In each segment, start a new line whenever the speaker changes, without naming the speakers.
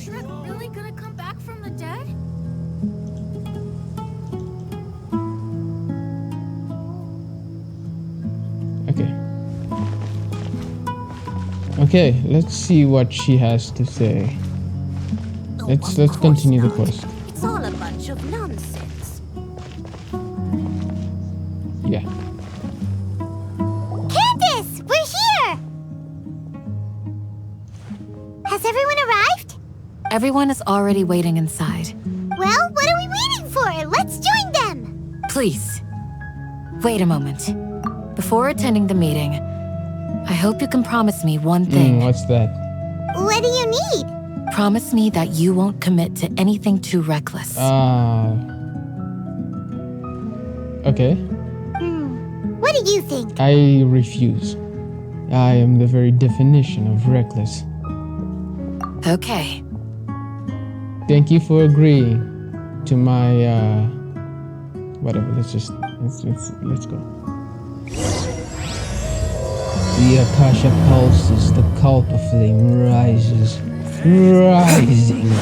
Shrek really gonna come back from the dead?
Okay. Okay, let's see what she has to say. Let's continue the quest.
It's all a bunch of nonsense.
Yeah.
Candace, we're here! Has everyone arrived?
Everyone is already waiting inside.
Well, what are we waiting for? Let's join them!
Please, wait a moment. Before attending the meeting, I hope you can promise me one thing.
What's that?
What do you need?
Promise me that you won't commit to anything too reckless.
Okay.
What do you think?
I refuse. I am the very definition of reckless.
Okay.
Thank you for agreeing to my whatever. Let's go. The Akasha pulses, the Kalpa flame rises, rising.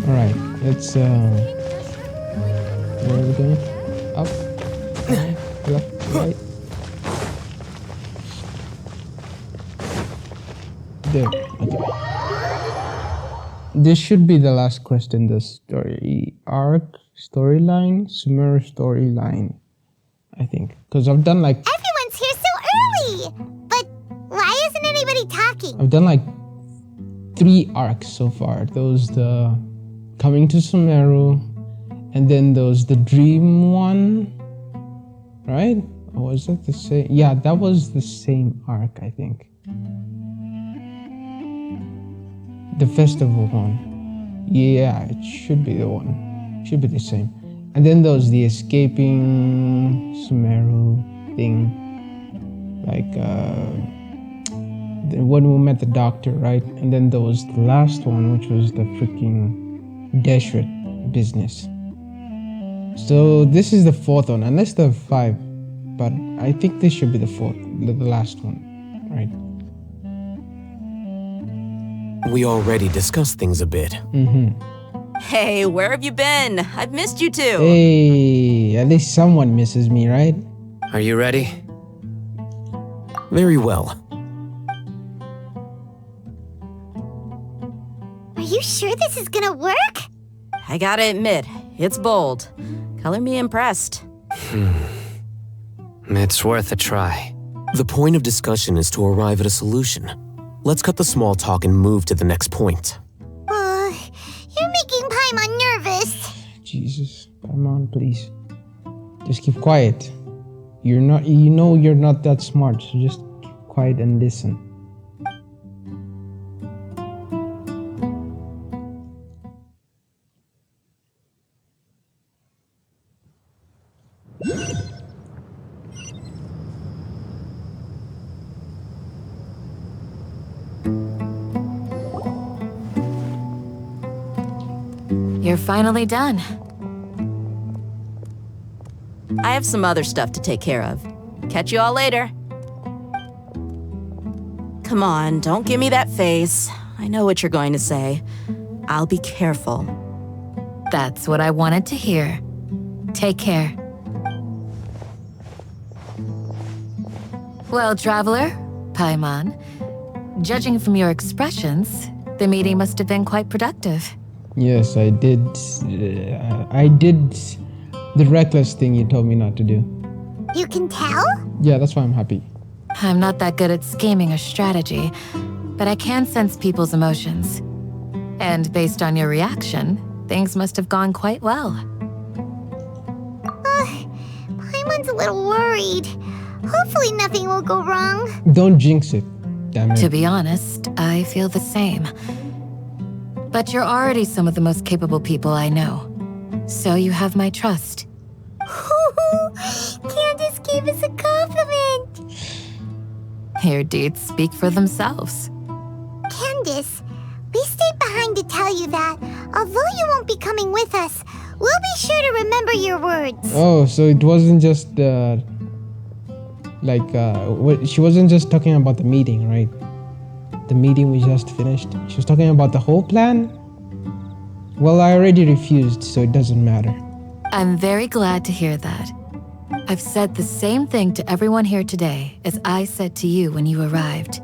Alright, let's where are we going? Up, left, right. There, okay. This should be the last quest in the story arc, storyline, Sumeru storyline, I think. Because I've done like...
Everyone's here so early! But why isn't anybody talking?
I've done like 3 arcs so far. Those the coming to Sumeru, and then those the dream one, right? Or was that the same? Yeah, that was the same arc, I think. The festival one. Yeah, it should be the one. Should be the same. And then those the escaping Sumeru thing. Like the one we met the doctor, right? And then there was the last one, which was the freaking Deshret business. So this is the 4th one, unless there are 5. But I think this should be the 4th, the last one, right?
We already discussed things a bit.
Hey, where have you been? I've missed you too.
Hey, at least someone misses me, right?
Are you ready? Very well.
Are you sure this is gonna work?
I gotta admit, it's bold. Color me impressed.
It's worth a try. The point of discussion is to arrive at a solution. Let's cut the small talk and move to the next point.
You're making Paimon nervous.
Jesus, Paimon, please. Just keep quiet. You're not, you know you're not that smart, so just keep quiet and listen.
You're finally done.
I have some other stuff to take care of. Catch you all later. Come on, don't give me that face. I know what you're going to say. I'll be careful.
That's what I wanted to hear. Take care. Well, traveler, Paimon, judging from your expressions, the meeting must have been quite productive.
Yes, I did. I did the reckless thing you told me not to do.
You can tell?
Yeah, that's why I'm happy.
I'm not that good at scheming or strategy, but I can sense people's emotions. And based on your reaction, things must have gone quite well.
Paimon's a little worried. Hopefully nothing will go wrong.
Don't jinx it, damn it.
To be honest, I feel the same. But you're already some of the most capable people I know. So you have my trust.
Candace gave us a compliment.
Your deeds speak for themselves.
Candace, we stayed behind to tell you that, although you won't be coming with us, we'll be sure to remember your words.
Oh, so it wasn't just she wasn't just talking about the meeting, right? the meeting we just finished. She was talking about the whole plan. Well, I already refused, so it doesn't matter.
I'm very glad to hear that. I've said the same thing to everyone here today as I said to you when you arrived.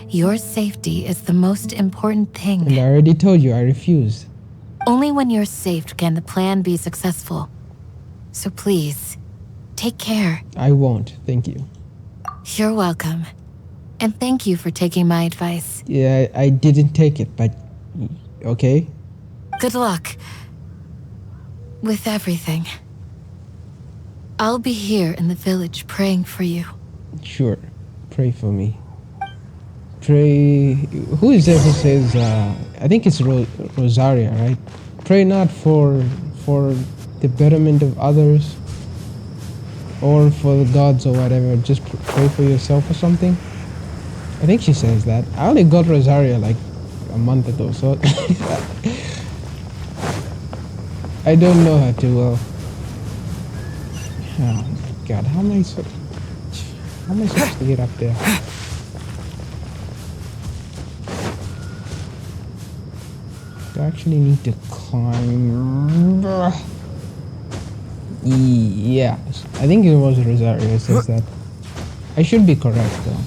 Your safety is the most important thing.
And I already told you I refused.
Only when you're safe can the plan be successful. So please, take care.
I won't, thank you.
You're welcome. And thank you for taking my advice.
Yeah, I didn't take it, but okay.
Good luck with everything. I'll be here in the village praying for you.
Sure, pray for me. Pray. Who is there who says? I think it's Rosaria, right? Pray not for the betterment of others or for the gods or whatever. Just pray for yourself or something. I think she says that. I only got Rosaria like a month ago, so I don't know her too well. Oh my god, how am I supposed to get up there? Do I actually need to climb? Yeah, I think it was Rosario who says that. I should be correct though.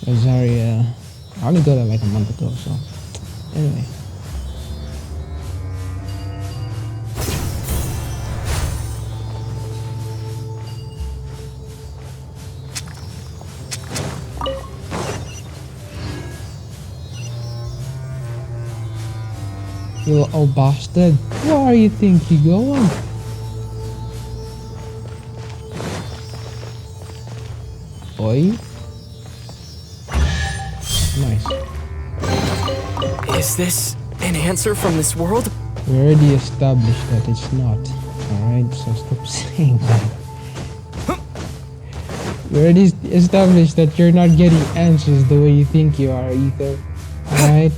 Rosaria, I only got it like a month ago, so anyway. You little old bastard. Where you think you're going? Boy. Nice.
Is this an answer from this world?
We already established that it's not. Alright, so stop saying that. We already established that you're not getting answers the way you think you are either. Alright?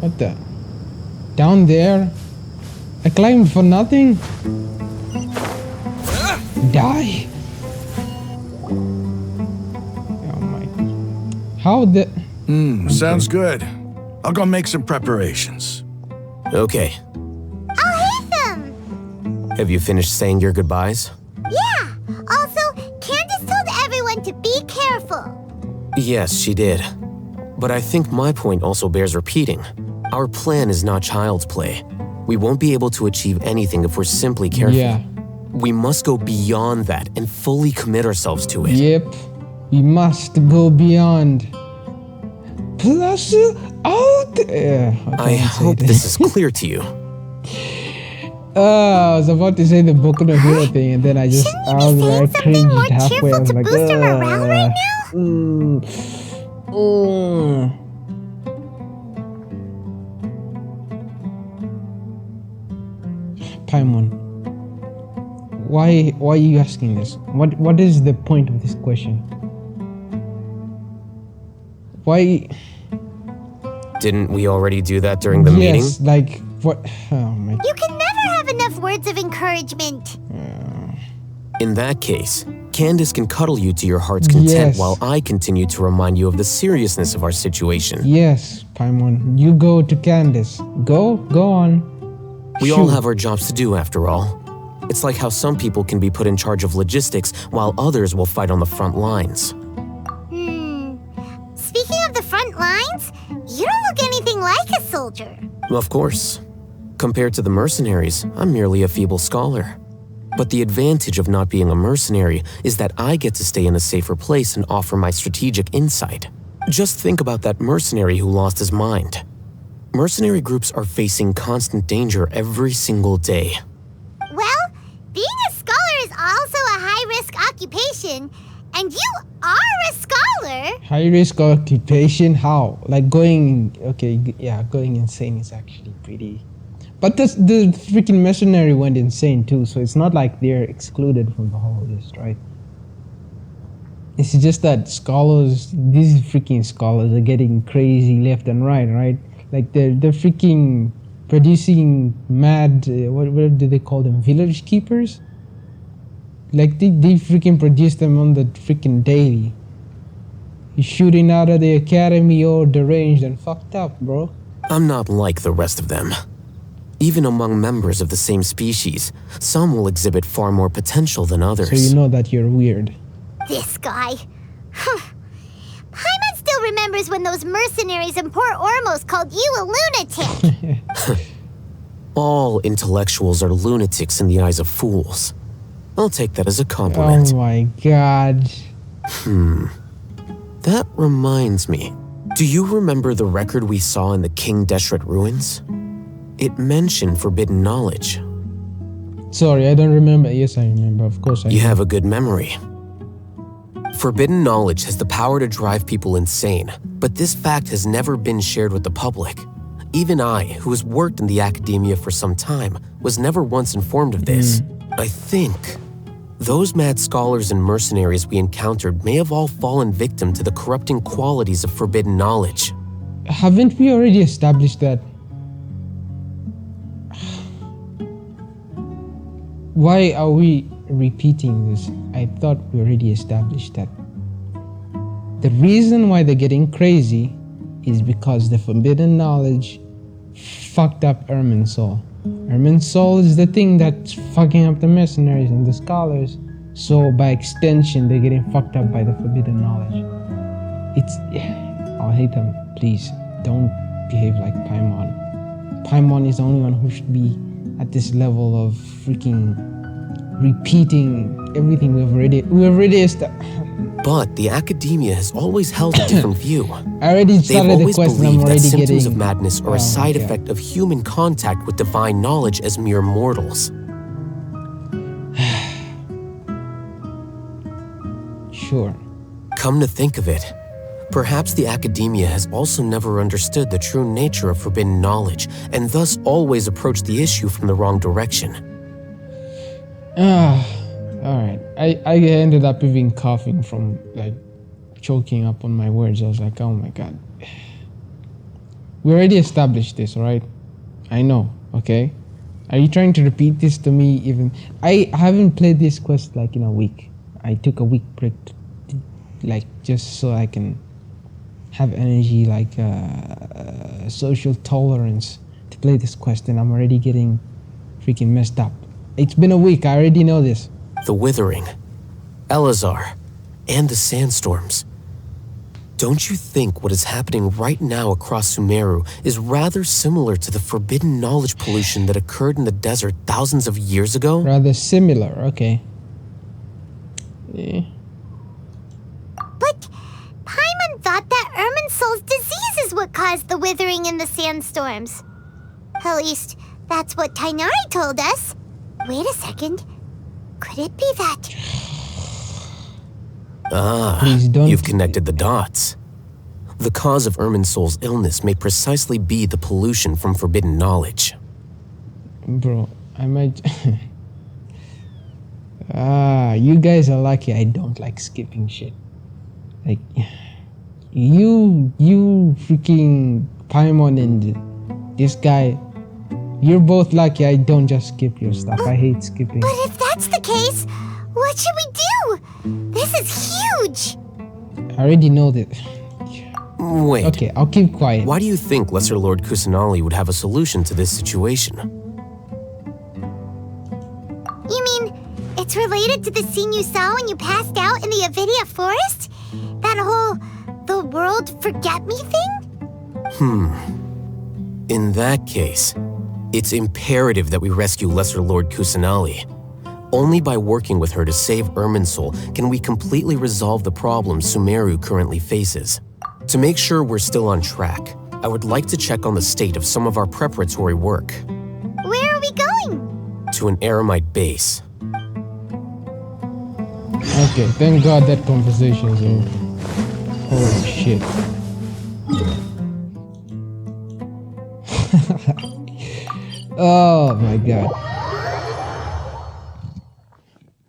What the? Down there? I climbed for nothing? Die! Oh my... How the...
Sounds good. I'll go make some preparations.
Okay.
Oh, Hatham!
Have you finished saying your goodbyes?
Yeah! Also, Candace told everyone to be careful.
Yes, she did. But I think my point also bears repeating. Our plan is not child's play. We won't be able to achieve anything if we're simply careful.
Yeah.
We must go beyond that and fully commit ourselves to it.
Yep. We must go beyond. Plus, out.
I hope this is clear to you.
I was about to say the Boku no Hero thing, and then I was like
Something more
cringed halfway. I
cheerful
was
to
like,
boost your morale right now?
Paimon, why are you asking this? What is the point of this question? Why?
Didn't we already do that during the meeting?
Yes, like what? Oh my.
You can never have enough words of encouragement.
In that case, Candace can cuddle you to your heart's content
Yes.
while I continue to remind you of the seriousness of our situation.
Yes, Paimon, you go to Candace. Go on.
We all
Shoot.
have our jobs to do after all. It's like how some people can be put in charge of logistics while others will fight on the front lines.
Speaking of the front lines, you don't look anything like a soldier.
Of course. Compared to the mercenaries, I'm merely a feeble scholar. But the advantage of not being a mercenary is that I get to stay in a safer place and offer my strategic insight. Just think about that mercenary who lost his mind. Mercenary groups are facing constant danger every single day.
Well, being a scholar is also a high-risk occupation, and you are a scholar.
High risk occupation? How? Like going? Okay, yeah, going insane is actually pretty. But the freaking mercenary went insane too, so it's not like they're excluded from the whole list, right? It's just that scholars, these freaking scholars, are getting crazy left and right? Like they're freaking producing mad. What do they call them? Village keepers? Like they freaking produce them on the freaking daily. You're shooting out of the academy or deranged and fucked up, bro.
I'm not like the rest of them. Even among members of the same species, some will exhibit far more potential than others.
So you know that you're weird.
This guy. Paimon still remembers when those mercenaries in Port Ormos called you a lunatic.
All intellectuals are lunatics in the eyes of fools. I'll take that as a compliment.
Oh my god.
That reminds me. Do you remember the record we saw in the King Deshret ruins? It mentioned forbidden knowledge.
Sorry, I don't remember. Yes, I remember. Of course I
You
remember.
have a good memory. Forbidden knowledge has the power to drive people insane, but this fact has never been shared with the public. Even I, who has worked in the academia for some time, was never once informed of this. I think those mad scholars and mercenaries we encountered may have all fallen victim to the corrupting qualities of forbidden knowledge.
Haven't we already established that? Why are we repeating this? I thought we already established that. The reason why they're getting crazy is because the forbidden knowledge fucked up Irminsul. Irminsul is the thing that's fucking up the mercenaries and the scholars. So by extension, they're getting fucked up by the forbidden knowledge. I'll hate them. Please, don't behave like Paimon. Paimon is the only one who should be at this level of freaking repeating everything we've already established.
But the academia has always held a different view.
I already
They've
started the
always
quest and I'm
believed that
already
symptoms
getting...
of madness are a side effect of human contact with divine knowledge as mere mortals.
Sure.
Come to think of it, perhaps the academia has also never understood the true nature of forbidden knowledge, and thus always approached the issue from the wrong direction.
Alright. I ended up even coughing from like choking up on my words. I was like, oh my god. We already established this, right? I know, okay? Are you trying to repeat this to me even? I haven't played this quest like in a week. I took a week break like just so I can have energy, like social tolerance to play this quest, and I'm already getting freaking messed up. It's been a week, I already know this.
The Withering, Elazar, and the Sandstorms. Don't you think what is happening right now across Sumeru is rather similar to the forbidden knowledge pollution that occurred in the desert thousands of years ago?
Rather similar, okay. Yeah.
But Paimon thought that Irminsul's disease is what caused the withering in the sandstorms. At least, that's what Tainari told us. Wait a second. Could it be that...
Please don't...
You've connected the dots. The cause of Irminsul's illness may precisely be the pollution from forbidden knowledge.
Bro, I might... you guys are lucky I don't like skipping shit. Like, you freaking Paimon and this guy, you're both lucky I don't just skip your stuff. I hate skipping.
But if that's the case, what should we do? This is huge!
I already know that.
Wait.
Okay, I'll keep quiet.
Why do you think Lesser Lord Kusanali would have a solution to this situation?
You mean, it's related to the scene you saw when you passed out in the Avidia forest? That whole, the world forget me thing?
In that case, it's imperative that we rescue Lesser Lord Kusanali. Only by working with her to save Irminsul can we completely resolve the problems Sumeru currently faces. To make sure we're still on track, I would like to check on the state of some of our preparatory work.
Where are we going?
To an Eremite base.
Okay, thank God that conversation is over. Holy shit. Oh my god.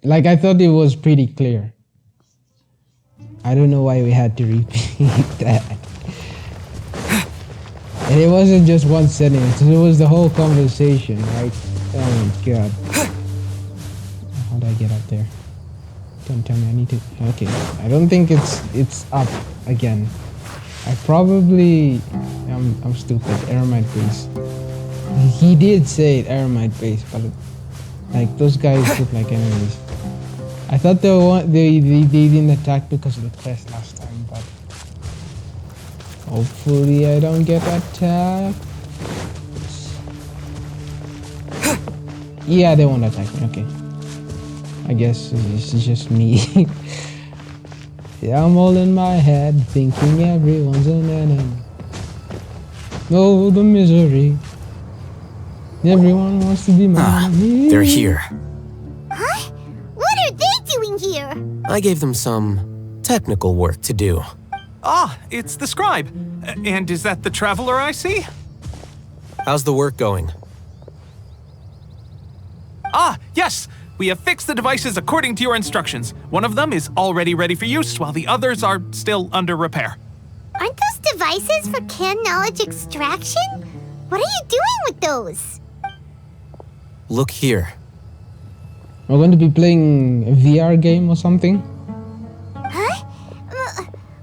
Like, I thought it was pretty clear. I don't know why we had to repeat that. And it wasn't just one sentence, it was the whole conversation, right? Oh my god. How do I get up there? Don't tell me I need to. Okay, I don't think it's up again. I probably I'm stupid. Aramite base. He did say Aramite base, but like those guys look like enemies. I thought they didn't attack because of the quest last time, but hopefully I don't get attacked. Yeah, they won't attack me. Okay. I guess this is just me. Yeah, I'm all in my head, thinking everyone's an enemy. Oh, the misery. Everyone wants to be my enemy.
They're here.
Huh? What are they doing here?
I gave them some technical work to do.
Ah, it's the scribe. And is that the traveler I see?
How's the work going?
Ah, yes! We have fixed the devices according to your instructions. One of them is already ready for use, while the others are still under repair.
Aren't those devices for canned knowledge extraction? What are you doing with those?
Look here.
We're going to be playing a VR game or something.
Huh?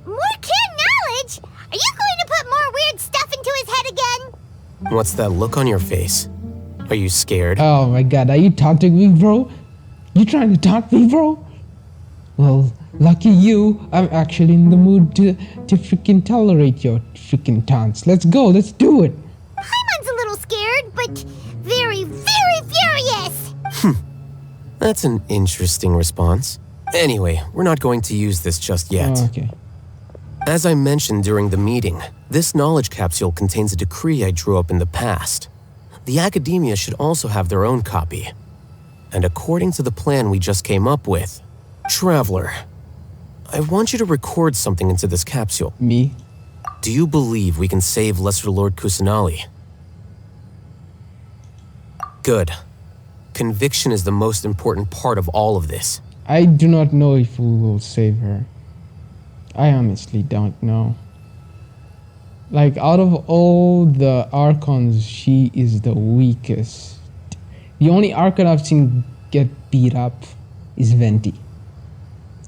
More canned knowledge? Are you going to put more weird stuff into his head again?
What's that look on your face? Are you scared?
Oh my god, are you taunting me, bro? You trying to taunt me, bro? Well, lucky you, I'm actually in the mood to freaking tolerate your freaking taunts. Let's go, let's do it.
Paimon's a little scared, but very, very furious.
That's an interesting response. Anyway, we're not going to use this just yet.
Oh, okay.
As I mentioned during the meeting, this knowledge capsule contains a decree I drew up in the past. The academia should also have their own copy. And according to the plan we just came up with, Traveler, I want you to record something into this capsule.
Me?
Do you believe we can save Lesser Lord Kusanali? Good. Conviction is the most important part of all of this.
I do not know if we will save her. I honestly don't know. Like, out of all the Archons, she is the weakest. The only Archon I've seen get beat up is Venti.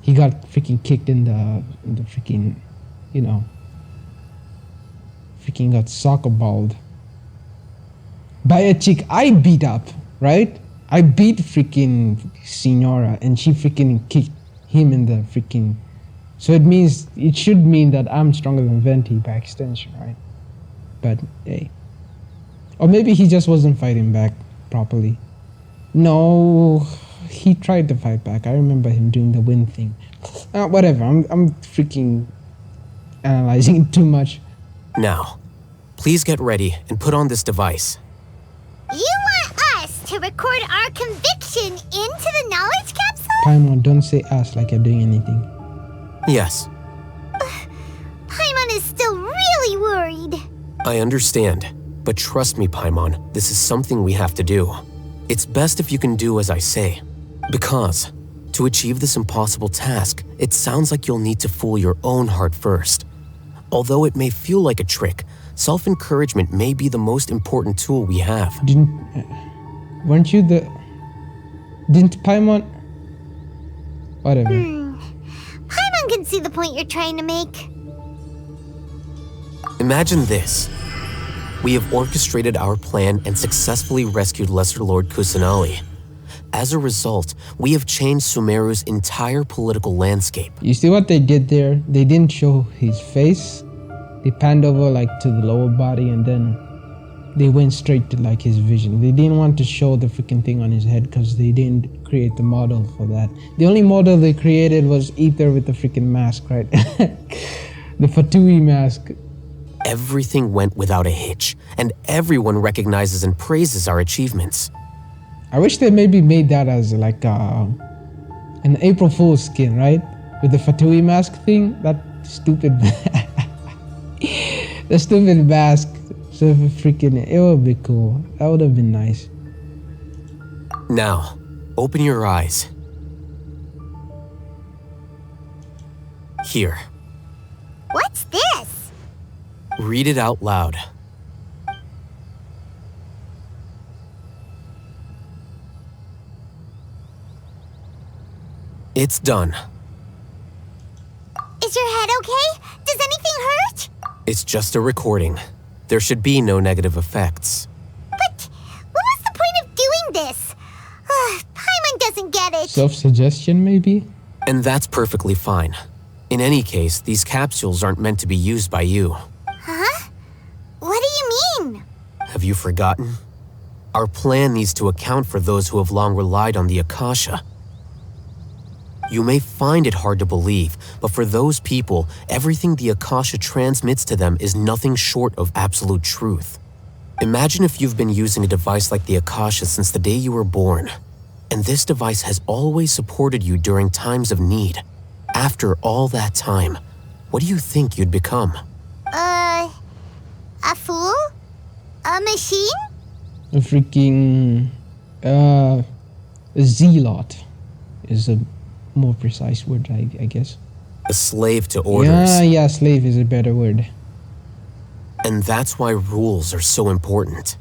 He got freaking kicked in the freaking, you know, freaking got soccer balled by a chick I beat up, right? I beat freaking Signora and she freaking kicked him in the freaking. So it should mean that I'm stronger than Venti by extension, right? But hey. Or maybe he just wasn't fighting back properly. No, he tried to fight back. I remember him doing the wind thing. Whatever, I'm freaking analyzing it too much.
Now, please get ready and put on this device.
You want us to record our conviction into the knowledge capsule?
Paimon, don't say us like you're doing anything.
Yes,
Paimon is still really worried.
I understand. But trust me, Paimon, this is something we have to do. It's best if you can do as I say. Because, to achieve this impossible task, it sounds like you'll need to fool your own heart first. Although it may feel like a trick, self-encouragement may be the most important tool we have.
Didn't Paimon? Whatever.
Paimon can see the point you're trying to make.
Imagine this. We have orchestrated our plan and successfully rescued Lesser Lord Kusanali. As a result, we have changed Sumeru's entire political landscape.
You see what they did there? They didn't show his face. They panned over like to the lower body and then they went straight to like his vision. They didn't want to show the freaking thing on his head because they didn't create the model for that. The only model they created was Ether with the freaking mask, right? The Fatui mask.
Everything went without a hitch, and everyone recognizes and praises our achievements.
I wish they maybe made that as like an April Fool's skin, right? With the Fatui mask thing. That stupid, the stupid mask. So freaking, it would be cool. That would have been nice.
Now, open your eyes. Here,
What's this?
read it out loud. It's done.
Is your head okay? Does anything hurt?
It's just a recording. There should be no negative effects.
But what was the point of doing this? Paimon doesn't get it.
Self-suggestion, maybe?
And that's perfectly fine. In any case, these capsules aren't meant to be used by you.
Huh? What do you mean?
Have you forgotten? Our plan needs to account for those who have long relied on the Akasha. You may find it hard to believe, but for those people, everything the Akasha transmits to them is nothing short of absolute truth. Imagine if you've been using a device like the Akasha since the day you were born, and this device has always supported you during times of need. After all that time, what do you think you'd become?
A fool? A machine?
A freaking... a zealot is a more precise word, I guess.
A slave to orders.
Yeah, slave is a better word.
And that's why rules are so important.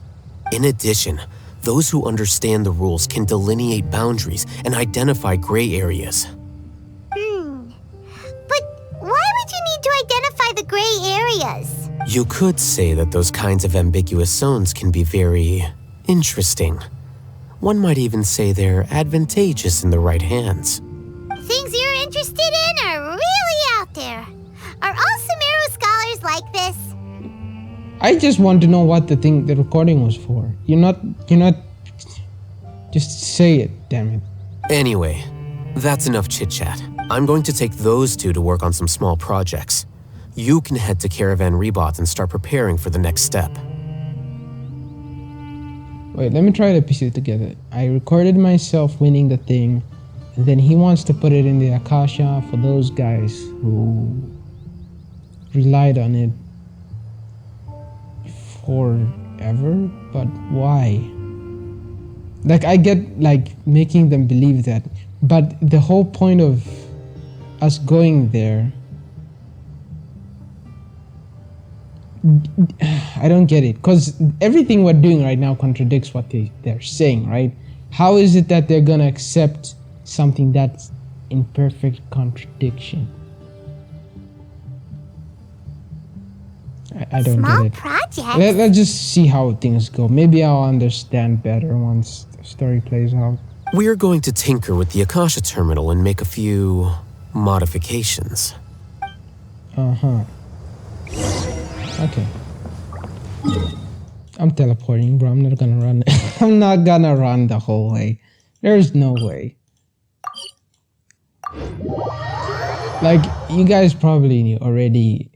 In addition, those who understand the rules can delineate boundaries and identify gray areas.
But why would you need to identify the gray areas?
You could say that those kinds of ambiguous zones can be very interesting. One might even say they're advantageous in the right hands.
Things you're interested in are really out there. Are all Sumeru scholars like this?
I just want to know what the recording was for. You're not... Just say it, damn it.
Anyway, that's enough chit-chat. I'm going to take those two to work on some small projects. You can head to Caravan Rebot and start preparing for the next step.
Wait, let me try to piece it together. I recorded myself winning the thing, and then he wants to put it in the Akasha for those guys who relied on it forever, but why? Like, I get, like, making them believe that, but the whole point of us going there, I don't get it, because everything we're doing right now contradicts what they're saying, right? How is it that they're gonna accept something that's in perfect contradiction? I don't
Small
get it.
project?
Let's just see how things go. Maybe I'll understand better once the story plays out.
We're going to tinker with the Akasha terminal and make a few modifications.
Uh-huh. Okay. I'm teleporting, bro. I'm not gonna run. I'm not gonna run the whole way. There's no way. Like, you guys probably already...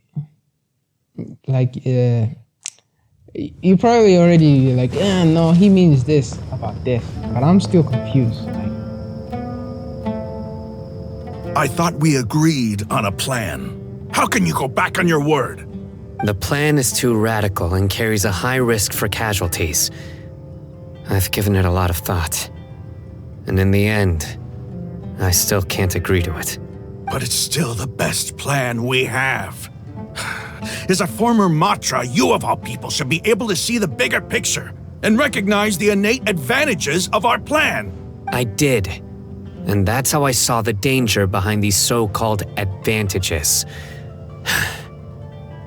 Like, you probably already like, no, he means this about this. But I'm still confused. Like,
I thought we agreed on a plan. How can you go back on your word?
The plan is too radical and carries a high risk for casualties. I've given it a lot of thought. And in the end, I still can't agree to it.
But it's still the best plan we have. As a former Matra, you of all people should be able to see the bigger picture and recognize the innate advantages of our plan.
I did. And that's how I saw the danger behind these so-called advantages.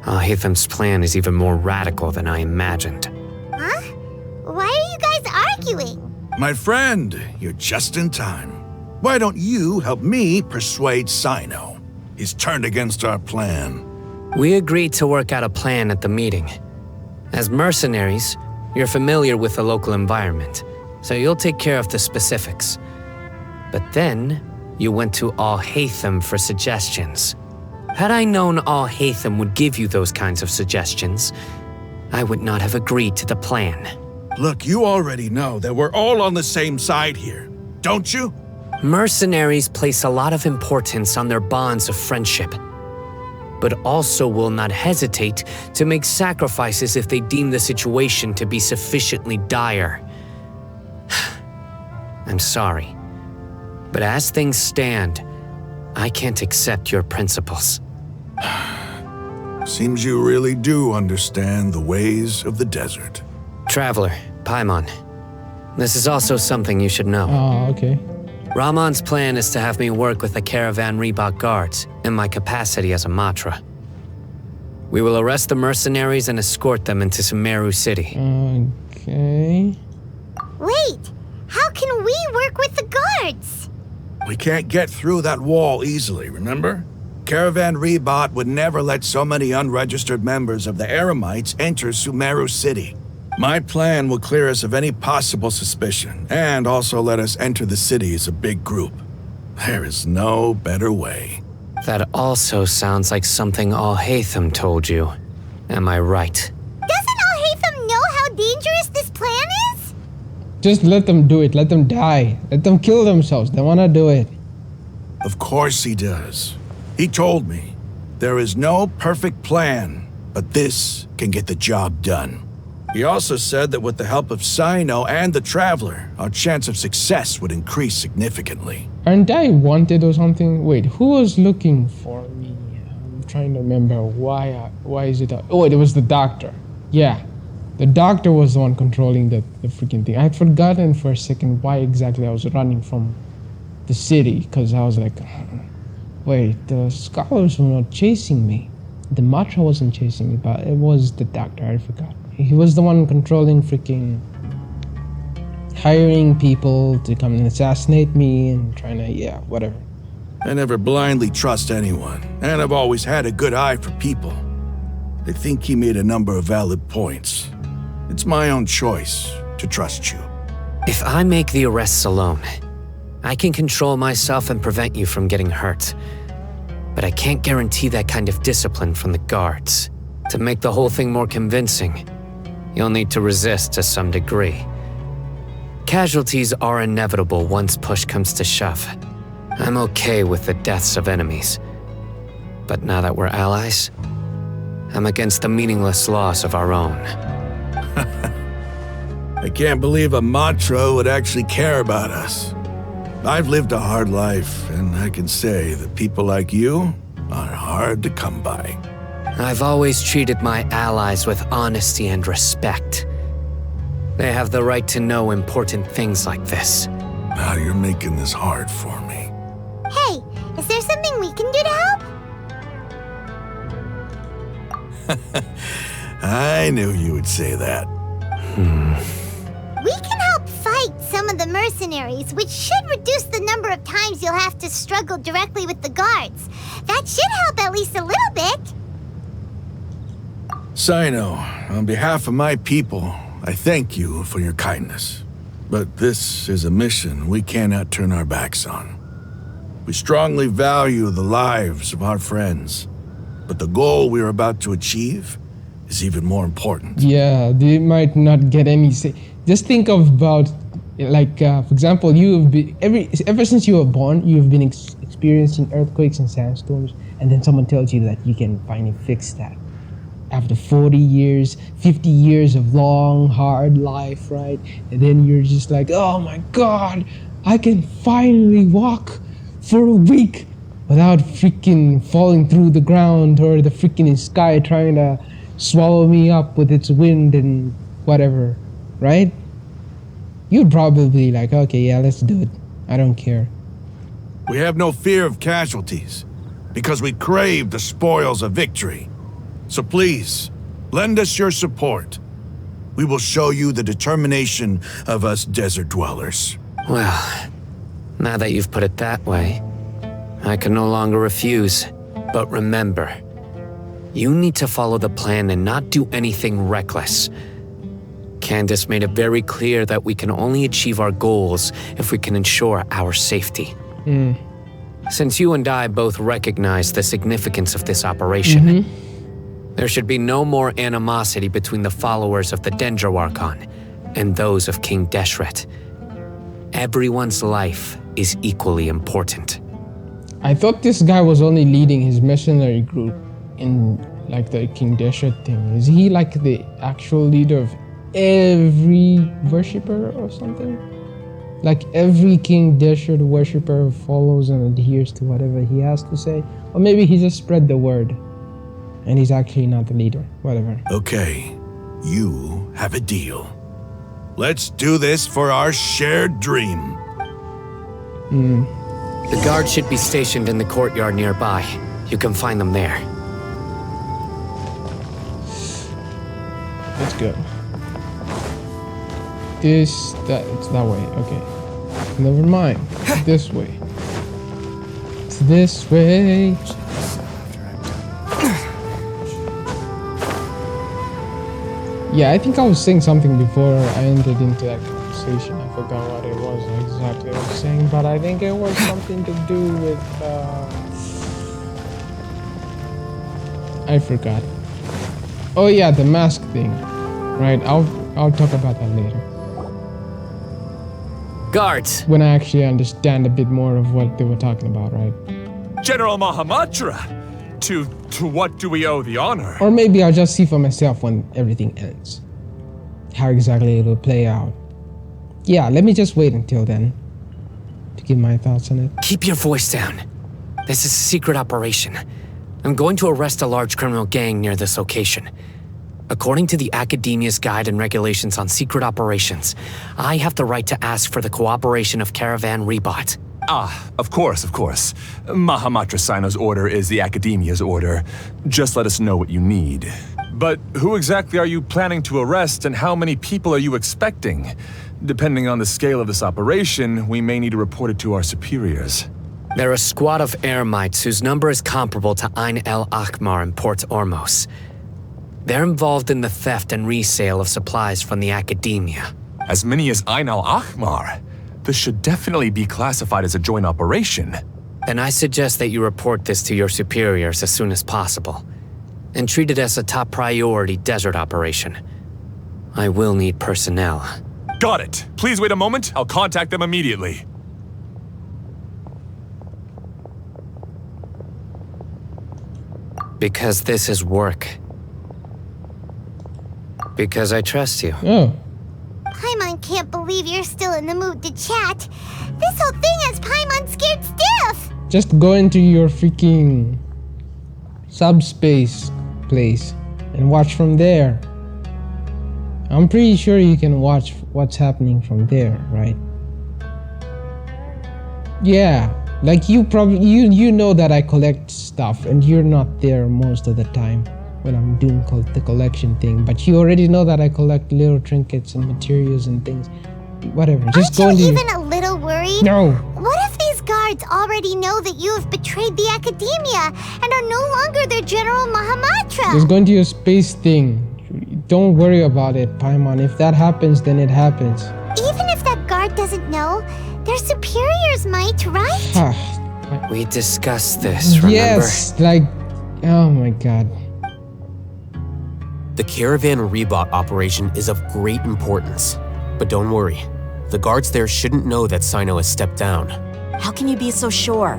Al-Haytham's plan is even more radical than I imagined.
Huh? Why are you guys arguing?
My friend, you're just in time. Why don't you help me persuade Sino? He's turned against our plan.
We agreed to work out a plan at the meeting. As mercenaries, you're familiar with the local environment, so you'll take care of the specifics. But then, you went to Al-Haytham for suggestions. Had I known Al-Haytham would give you those kinds of suggestions, I would not have agreed to the plan.
Look, you already know that we're all on the same side here, don't you?
Mercenaries place a lot of importance on their bonds of friendship, but also will not hesitate to make sacrifices if they deem the situation to be sufficiently dire. I'm sorry, but as things stand, I can't accept your principles.
Seems you really do understand the ways of the desert.
Traveler, Paimon, this is also something you should know.
oh, okay.
Rahman's plan is to have me work with the Caravan Reebok guards in my capacity as a Matra. We will arrest the mercenaries and escort them into Sumeru City.
Okay.
Wait, how can we work with the guards?
We can't get through that wall easily, remember? Caravan Rebot would never let so many unregistered members of the Eremites enter Sumeru City. My plan will clear us of any possible suspicion, and also let us enter the city as a big group. There is no better way.
That also sounds like something Al-Haytham told you. Am I right?
Doesn't Al-Haytham know how dangerous this plan is?
Just let them do it. Let them die. Let them kill themselves. They want to do it.
Of course he does. He told me, there is no perfect plan, but this can get the job done. He also said that with the help of Sino and the Traveler, our chance of success would increase significantly.
Aren't I wanted or something? Wait, who was looking for me? I'm trying to remember why is it... Oh, it was the doctor. Yeah, the doctor was the one controlling the freaking thing. I had forgotten for a second why exactly I was running from the city, because I was like, wait, the scholars were not chasing me. The Matra wasn't chasing me, but it was the doctor, I forgot. He was the one controlling freaking... hiring people to come and assassinate me and trying to, yeah, whatever.
I never blindly trust anyone, and I've always had a good eye for people. I think he made a number of valid points. It's my own choice to trust you.
If I make the arrests alone, I can control myself and prevent you from getting hurt. But I can't guarantee that kind of discipline from the guards. To make the whole thing more convincing, you'll need to resist to some degree. Casualties are inevitable once push comes to shove. I'm okay with the deaths of enemies. But now that we're allies, I'm against the meaningless loss of our own.
I can't believe a Matra would actually care about us. I've lived a hard life, and I can say that people like you are hard to come by.
I've always treated my allies with honesty and respect. They have the right to know important things like this.
Now you're making this hard for me.
Hey, is there something we can do to help?
I knew you would say that.
We can help fight some of the mercenaries, which should reduce the number of times you'll have to struggle directly with the guards. That should help at least a little bit.
Sino, on behalf of my people, I thank you for your kindness. But this is a mission we cannot turn our backs on. We strongly value the lives of our friends, but the goal we are about to achieve is even more important.
Yeah, they might not get any say. Just think about, like, for example, you've been ever since you were born, you've been experiencing earthquakes and sandstorms, and then someone tells you that you can finally fix that. After 40 years, 50 years of long, hard life, right? And then you're just like, oh my God, I can finally walk for a week without freaking falling through the ground or the freaking sky trying to swallow me up with its wind and whatever, right? You'd probably be like, okay, yeah, let's do it. I don't care.
We have no fear of casualties, because we crave the spoils of victory. So please, lend us your support. We will show you the determination of us desert dwellers.
Well, now that you've put it that way, I can no longer refuse. But remember, you need to follow the plan and not do anything reckless. Candace made it very clear that we can only achieve our goals if we can ensure our safety. Since you and I both recognize the significance of this operation, there should be no more animosity between the followers of the Dendro Archon and those of King Deshret. Everyone's life is equally important.
I thought this guy was only leading his mercenary group in like the King Deshret thing. Is he like the actual leader of every worshipper or something? Like every King Deshret worshipper follows and adheres to whatever he has to say? Or maybe he just spread the word and he's actually not the leader, whatever.
Okay, you have a deal. Let's do this for our shared dream.
The guard should be stationed in the courtyard nearby. You can find them there.
Let's go. It's that way. Okay. Never mind. This way. It's this way. Yeah, I think I was saying something before I entered into that conversation. I forgot what it was exactly I was saying, but I think it was something to do with I forgot. Oh yeah, the mask thing. Right, I'll talk about that later.
Guards!
When I actually understand a bit more of what they were talking about, right?
General Mahamatra! To what do we owe the honor?
Or maybe I'll just see for myself when everything ends. How exactly it'll play out. Yeah, let me just wait until then to give my thoughts on it.
Keep your voice down. This is a secret operation. I'm going to arrest a large criminal gang near this location. According to the Academia's Guide and Regulations on Secret Operations, I have the right to ask for the cooperation of Caravan Rebot.
Ah, of course. Mahamatra Sino's order is the Academia's order. Just let us know what you need. But who exactly are you planning to arrest, and how many people are you expecting? Depending on the scale of this operation, we may need to report it to our superiors.
They're a squad of Eremites whose number is comparable to Ain El Akhmar in Port Ormos. They're involved in the theft and resale of supplies from the Academia.
As many as Ain Al Akhmar? This should definitely be classified as a joint operation.
Then I suggest that you report this to your superiors as soon as possible, and treat it as a top priority desert operation. I will need personnel.
Got it. Please wait a moment. I'll contact them immediately.
Because this is work. Because I trust you.
Oh.
Paimon can't believe you're still in the mood to chat. This whole thing has Paimon scared stiff.
Just go into your freaking subspace place and watch from there. I'm pretty sure you can watch what's happening from there, right? Yeah, like you probably you know that I collect stuff and you're not there most of the time when I'm doing the collection thing, but you already know that I collect little trinkets and materials and things. Whatever, just
Aren't
go
you
into
even a little worried?
No.
What if these guards already know that you have betrayed the Academia and are no longer their General Mahamatra?
Just go into your space thing. Don't worry about it, Paimon. If that happens, then it happens.
Even if that guard doesn't know, their superiors might, right?
We discussed this, remember?
Yes, like, oh my god.
The Caravan Rebot operation is of great importance. But don't worry, the guards there shouldn't know that Sino has stepped down.
How can you be so sure?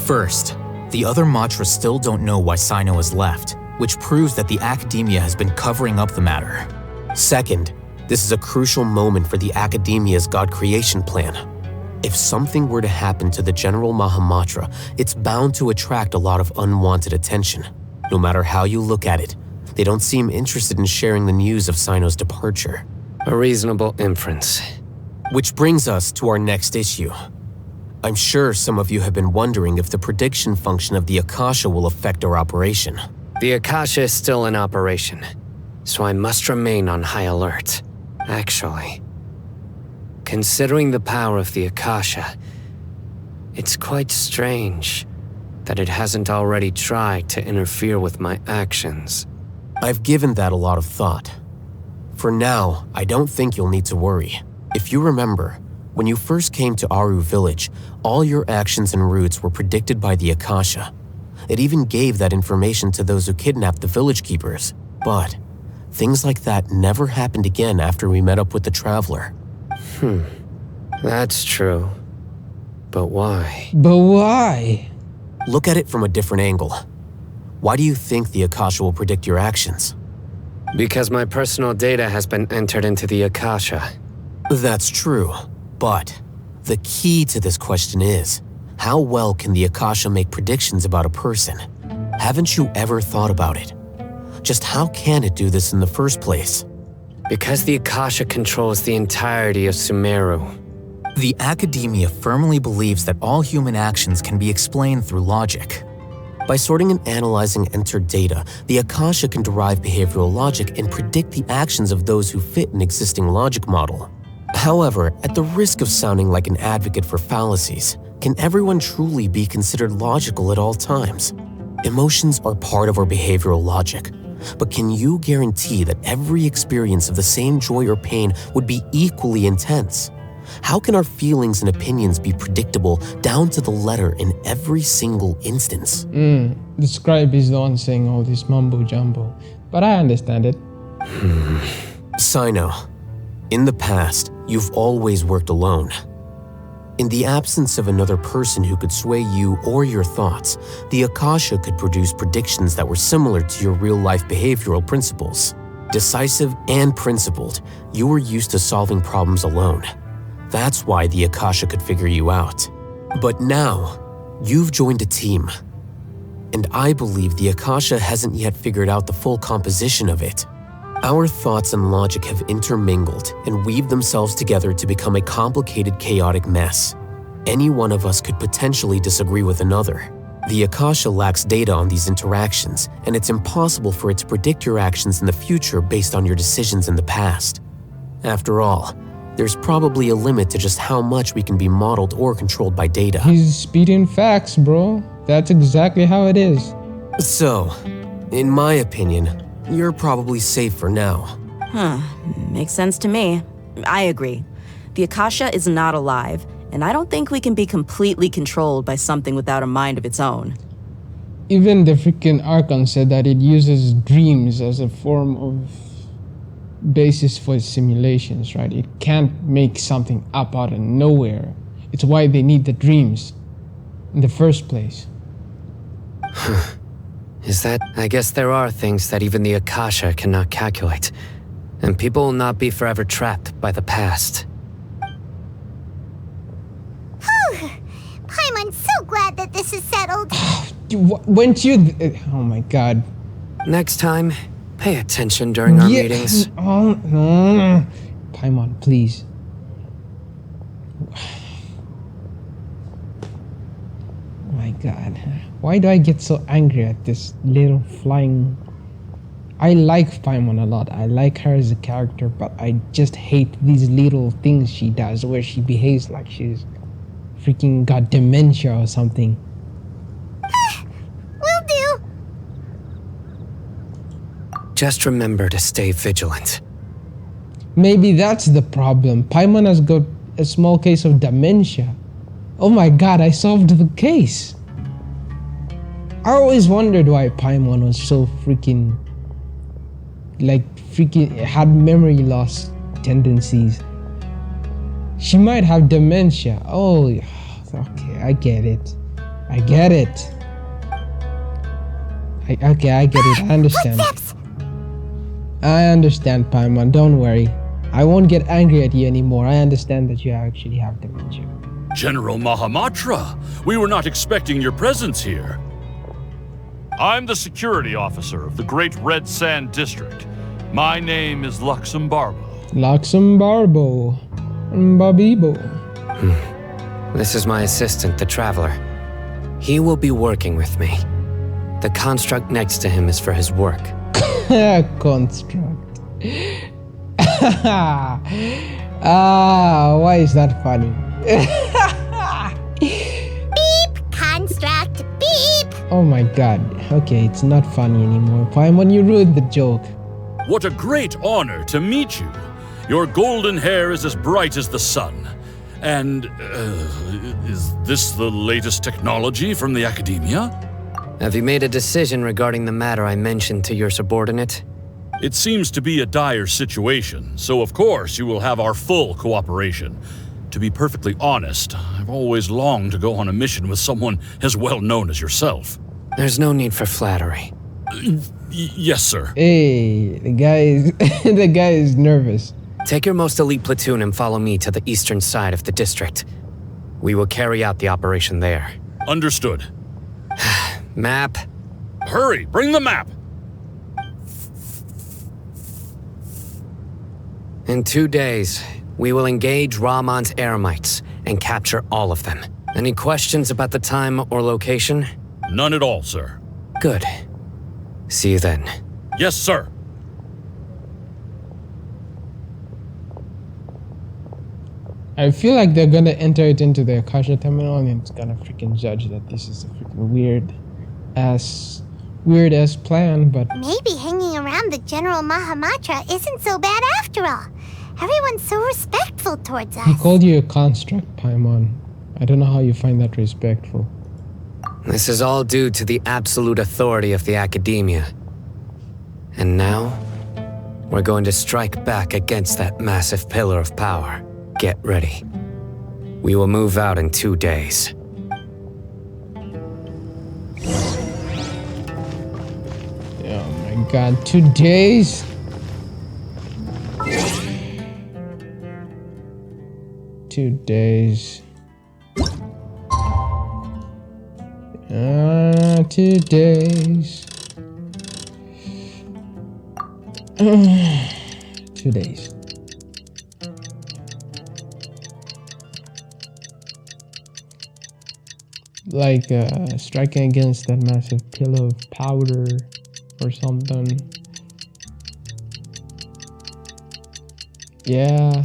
First, the other Matras still don't know why Sino has left, which proves that the Academia has been covering up the matter.
Second, this is a crucial moment for the Academia's God creation plan. If something were to happen to the General Mahamatra, it's bound to attract a lot of unwanted attention. No matter how you look at it, they don't seem interested in sharing the news of Sino's departure.
A reasonable inference.
Which brings us to our next issue. I'm sure some of you have been wondering if the prediction function of the Akasha will affect our operation.
The Akasha is still in operation, so I must remain on high alert. Actually, considering the power of the Akasha, it's quite strange that it hasn't already tried to interfere with my actions.
I've given that a lot of thought. For now, I don't think you'll need to worry. If you remember, when you first came to Aru Village, all your actions and routes were predicted by the Akasha. It even gave that information to those who kidnapped the village keepers. But things like that never happened again after we met up with the Traveler.
That's true. But why?
But why?
Look at it from a different angle. Why do you think the Akasha will predict your actions?
Because my personal data has been entered into the Akasha.
That's true, but the key to this question is, how well can the Akasha make predictions about a person? Haven't you ever thought about it? Just how can it do this in the first place?
Because the Akasha controls the entirety of Sumeru.
The academia firmly believes that all human actions can be explained through logic. By sorting and analyzing entered data, the Akasha can derive behavioral logic and predict the actions of those who fit an existing logic model. However, at the risk of sounding like an advocate for fallacies, can everyone truly be considered logical at all times? Emotions are part of our behavioral logic, but can you guarantee that every experience of the same joy or pain would be equally intense? How can our feelings and opinions be predictable down to the letter in every single instance?
The scribe is the one saying all this mumbo jumbo, but I understand it.
Sino, in the past, you've always worked alone. In the absence of another person who could sway you or your thoughts, the Akasha could produce predictions that were similar to your real-life behavioral principles. Decisive and principled, you were used to solving problems alone. That's why the Akasha could figure you out. But now, you've joined a team. And I believe the Akasha hasn't yet figured out the full composition of it. Our thoughts and logic have intermingled and weaved themselves together to become a complicated, chaotic mess. Any one of us could potentially disagree with another. The Akasha lacks data on these interactions, and it's impossible for it to predict your actions in the future based on your decisions in the past. After all, there's probably a limit to just how much we can be modeled or controlled by data.
He's speeding facts, bro. That's exactly how it is.
So, in my opinion, you're probably safe for now.
Makes sense to me. I agree. The Akasha is not alive, and I don't think we can be completely controlled by something without a mind of its own.
Even the freaking Archon said that it uses dreams as a form of basis for simulations, right? It can't make something up out of nowhere. It's why they need the dreams in the first place.
Is that? I guess there are things that even the Akasha cannot calculate, and people will not be forever trapped by the past.
Paimon's so glad that this is settled.
Went you? Oh my god.
Next time, pay attention during our meetings.
Oh, no. Paimon, please. Oh my god. Why do I get so angry at this little flying... I like Paimon a lot. I like her as a character, but I just hate these little things she does where she behaves like she's freaking got dementia or something.
Will do.
Just remember to stay vigilant.
Maybe that's the problem. Paimon has got a small case of dementia. Oh my god, I solved the case. I always wondered why Paimon was so freaking had memory loss tendencies. She might have dementia. Oh, okay, I get it. I get it. I get it. I understand. I understand, Paimon. Don't worry. I won't get angry at you anymore. I understand that you actually have dementia.
General Mahamatra, we were not expecting your presence here. I'm the security officer of the Great Red Sand District. My name is Luxembarbo.
Luxembarbo. Babibo.
This is my assistant, the Traveler. He will be working with me. The construct next to him is for his work.
Construct. Why is that funny?
Beep! Construct, beep!
Oh my god. Okay, it's not funny anymore. Paimon, you ruined the joke.
What a great honor to meet you. Your golden hair is as bright as the sun. And, is this the latest technology from the Academia?
Have you made a decision regarding the matter I mentioned to your subordinate?
It seems to be a dire situation, so of course you will have our full cooperation. To be perfectly honest, I've always longed to go on a mission with someone as well known as yourself.
There's no need for flattery.
Yes, sir.
Hey, the guy is nervous.
Take your most elite platoon and follow me to the eastern side of the district. We will carry out the operation there.
Understood.
Map.
Hurry, bring the map!
In 2 days, we will engage Rahman's Eremites and capture all of them. Any questions about the time or location?
None at all, sir.
Good. See you then.
Yes, sir.
I feel like they're gonna enter it into the Akasha terminal and it's gonna freaking judge that this is a freaking weird ass plan, but
Maybe hanging around the General Mahamatra isn't so bad after all. Everyone's so respectful towards us.
he called you a construct, Paimon. I don't know how you find that respectful.
This is all due to the absolute authority of the Academia. And now, we're going to strike back against that massive pillar of power. Get ready. We will move out in 2 days.
Oh my god, 2 days? Two days. 2 days. 2 days. Like striking against that massive pillar of powder or something. Yeah,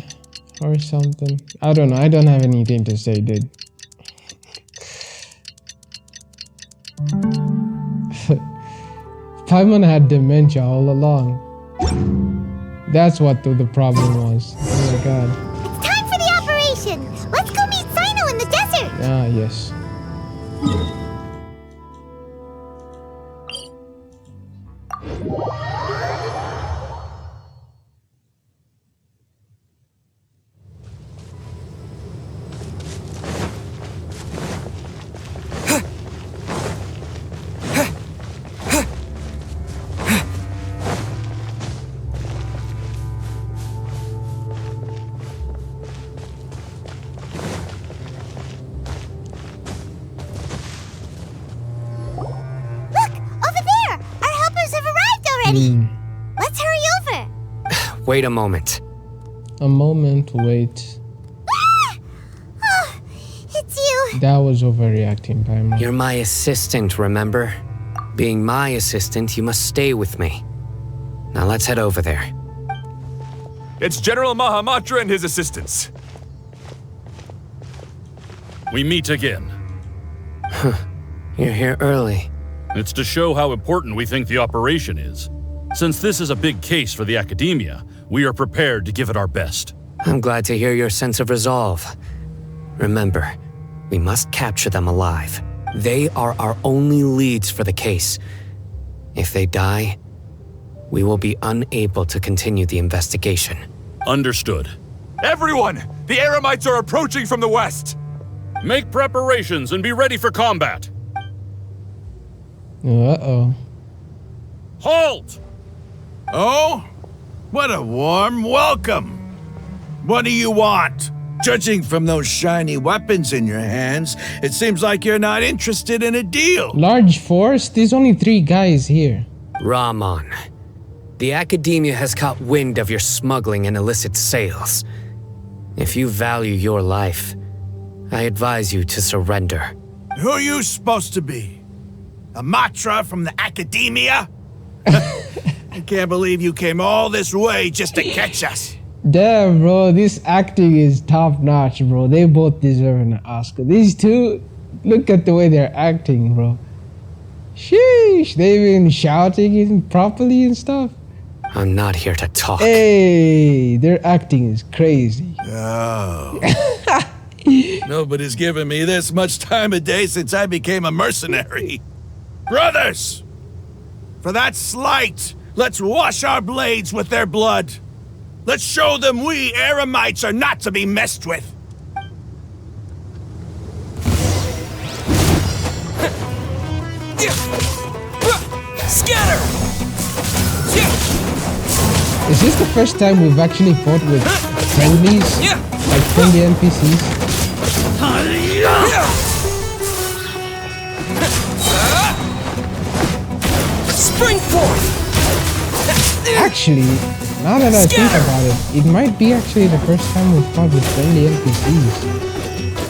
or something. I don't know. I don't have anything to say, dude. Paimon had dementia all along. That's what the problem was. Oh my god.
It's time for the operation! Let's go meet Sino in the desert!
Ah, yes.
Let's hurry over!
Wait a moment.
A moment, wait.
Ah! Oh, it's you!
That was overreacting, Paimon.
You're my assistant, remember? Being my assistant, you must stay with me. Now let's head over there.
It's General Mahamatra and his assistants.
We meet again.
You're here early.
It's to show how important we think the operation is. Since this is a big case for the Academia, we are prepared to give it our best.
I'm glad to hear your sense of resolve. Remember, we must capture them alive. They are our only leads for the case. If they die, we will be unable to continue the investigation.
Understood.
Everyone! The Eremites are approaching from the west!
Make preparations and be ready for combat.
Uh-oh.
Halt!
Oh? What a warm welcome! What do you want? Judging from those shiny weapons in your hands, it seems like you're not interested in a deal.
Large force? There's only 3 guys here.
Rahman, the Academia has caught wind of your smuggling and illicit sales. If you value your life, I advise you to surrender.
Who are you supposed to be? A Matra from the Academia? I can't believe you came all this way just to catch us.
Damn, bro, this acting is top notch, bro. They both deserve an Oscar. These two, look at the way they're acting, bro. Sheesh, they've been shouting properly and stuff.
I'm not here to talk.
Hey, their acting is crazy.
Oh. Nobody's given me this much time of day since I became a mercenary. Brothers! For that slight, let's wash our blades with their blood. Let's show them we Eremites are not to be messed with.
Scatter!
Is this the first time we've actually fought with friendlies? Like friendly NPCs?
Spring forth!
Actually, now that I think about it, it might be actually the first time we've fought with friendly NPCs.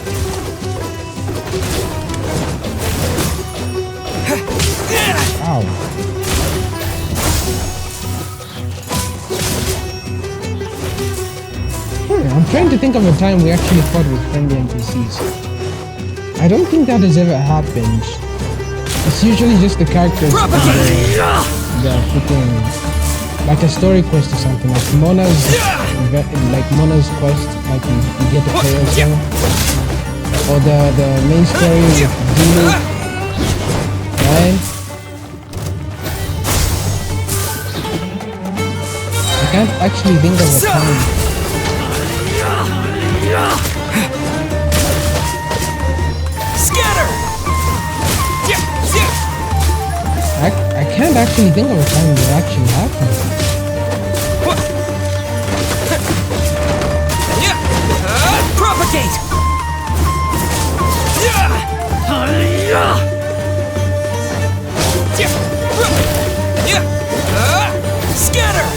trying to think of a time we actually fought with friendly NPCs. I don't think that has ever happened. It's usually just the characters. The freaking, like a story quest or something, like Mona's quest, like you get the players there, or the main story with Dino, right? I can't actually think of a time.
Scatter!
I can't actually think of a time that actually happened.
Propagate! Scatter!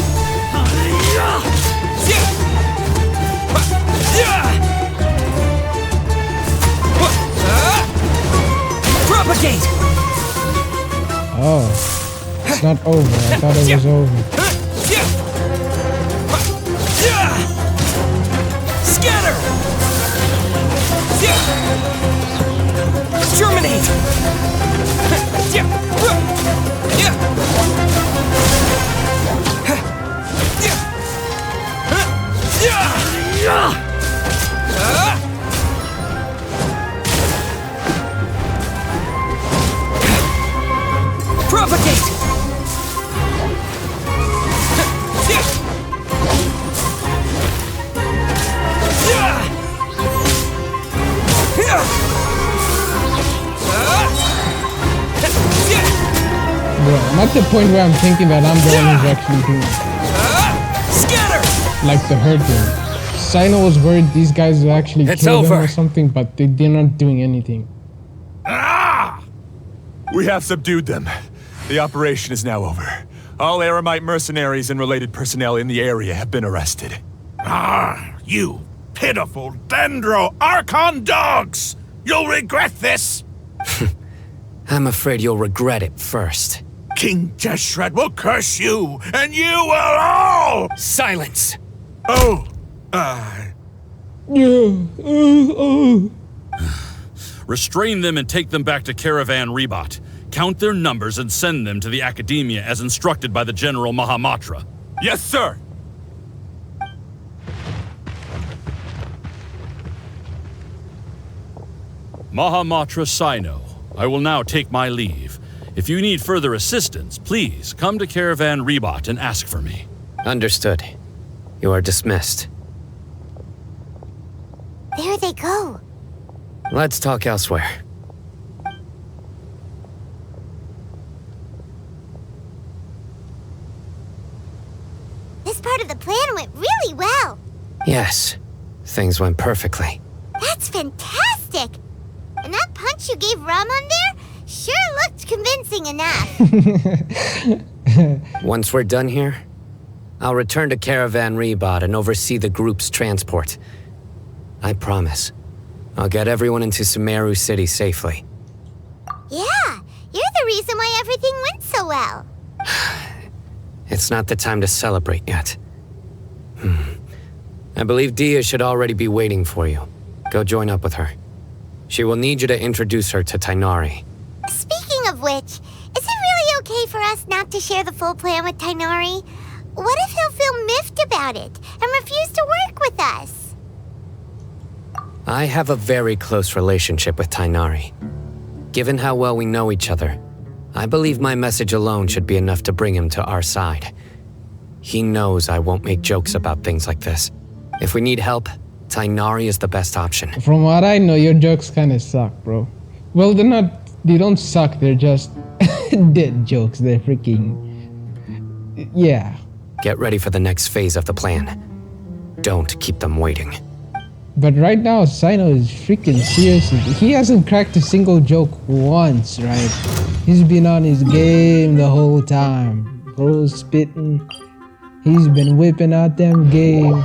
Propagate!
Oh, it's not over. I thought it was over.
Scatter! Terminate! Propagate!
Bro, I'm at the point where I'm thinking that I'm the one who's actually doing it.
Scatter!
Like the hurt thing. Sino was worried these guys would actually kill them or something, but they're not doing anything.
We have subdued them. The operation is now over. All Aramite mercenaries and related personnel in the area have been arrested.
You pitiful Dendro Archon dogs! You'll regret this!
I'm afraid you'll regret it first.
King Jeshred will curse you, and you will all!
Silence!
Restrain them and take them back to Caravan Rebot. Count their numbers and send them to the Academia as instructed by the General Mahamatra.
Yes, sir!
Mahamatra Sino, I will now take my leave. If you need further assistance, please come to Caravan Rebot and ask for me.
Understood. You are dismissed.
There they go.
Let's talk elsewhere.
This part of the plan went really well.
Yes, things went perfectly.
That's fantastic. And that punch you gave Ramon there sure looked convincing enough.
Once we're done here, I'll return to Caravan Rebot and oversee the group's transport. I promise. I'll get everyone into Sumeru City safely.
Yeah, you're the reason why everything went so well.
It's not the time to celebrate yet. I believe Dia should already be waiting for you. Go join up with her. She will need you to introduce her to Tainari.
Speaking of which, is it really okay for us not to share the full plan with Tainari? What if he'll feel miffed about it and refuse to work with us?
I have a very close relationship with Tainari. Given how well we know each other, I believe my message alone should be enough to bring him to our side. He knows I won't make jokes about things like this. If we need help, Tainari is the best option.
From what I know, your jokes kind of suck, bro. Well, they don't suck, they're just dead jokes. They're freaking... yeah.
Get ready for the next phase of the plan. Don't keep them waiting.
But right now, Sino is freaking serious. He hasn't cracked a single joke once, right? He's been on his game the whole time. Bro's spitting. He's been whipping out them game.